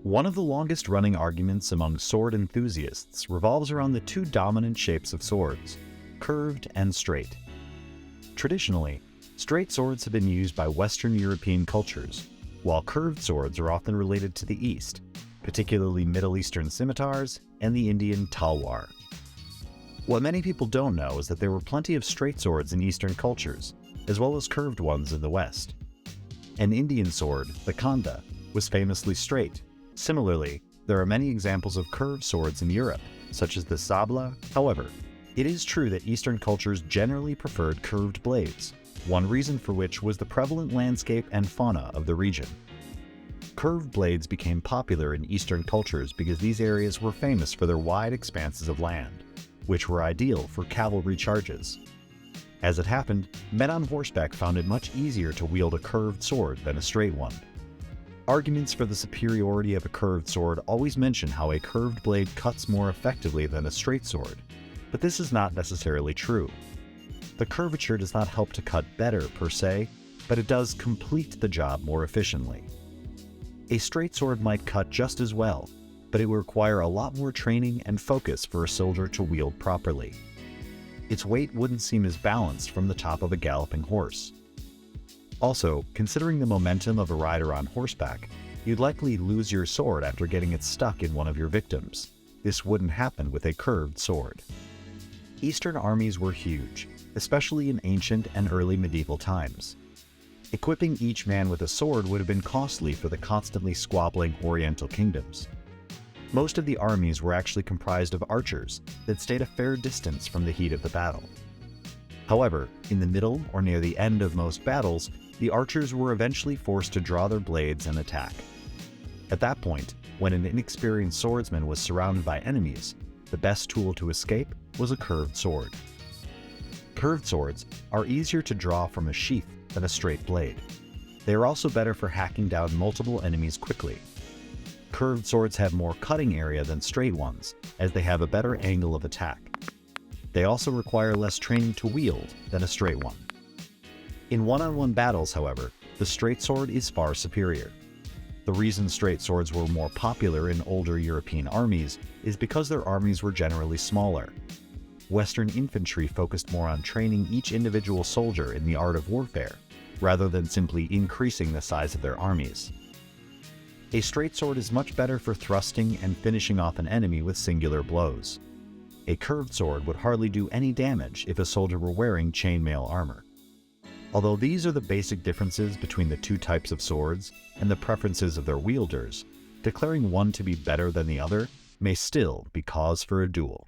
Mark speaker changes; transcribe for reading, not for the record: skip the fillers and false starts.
Speaker 1: One of the longest-running arguments among sword enthusiasts revolves around the two dominant shapes of swords, curved and straight. Traditionally, straight swords have been used by Western European cultures, while curved swords are often related to the East, particularly Middle Eastern scimitars and the Indian talwar. What many people don't know is that there were plenty of straight swords in Eastern cultures, as well as curved ones in the West. An Indian sword, the khanda, was famously straight. Similarly, there are many examples of curved swords in Europe, such as the sabla. However, it is true that Eastern cultures generally preferred curved blades, one reason for which was the prevalent landscape and fauna of the region. Curved blades became popular in Eastern cultures because these areas were famous for their wide expanses of land, which were ideal for cavalry charges. As it happened, men on horseback found it much easier to wield a curved sword than a straight one. Arguments for the superiority of a curved sword always mention how a curved blade cuts more effectively than a straight sword, but this is not necessarily true. The curvature does not help to cut better per se, but it does complete the job more efficiently. A straight sword might cut just as well, but it would require a lot more training and focus for a soldier to wield properly. Its weight wouldn't seem as balanced from the top of a galloping horse. Also, considering the momentum of a rider on horseback, you'd likely lose your sword after getting it stuck in one of your victims. This wouldn't happen with a curved sword. Eastern armies were huge, especially in ancient and early medieval times. Equipping each man with a sword would have been costly for the constantly squabbling Oriental kingdoms. Most of the armies were actually comprised of archers that stayed a fair distance from the heat of the battle. However, in the middle or near the end of most battles, the archers were eventually forced to draw their blades and attack. At that point, when an inexperienced swordsman was surrounded by enemies, the best tool to escape was a curved sword. Curved swords are easier to draw from a sheath than a straight blade. They are also better for hacking down multiple enemies quickly. Curved swords have more cutting area than straight ones, as they have a better angle of attack. They also require less training to wield than a straight one. In one-on-one battles, however, the straight sword is far superior. The reason straight swords were more popular in older European armies is because their armies were generally smaller. Western infantry focused more on training each individual soldier in the art of warfare, rather than simply increasing the size of their armies. A straight sword is much better for thrusting and finishing off an enemy with singular blows. A curved sword would hardly do any damage if a soldier were wearing chainmail armor. Although these are the basic differences between the two types of swords and the preferences of their wielders, declaring one to be better than the other may still be cause for a duel.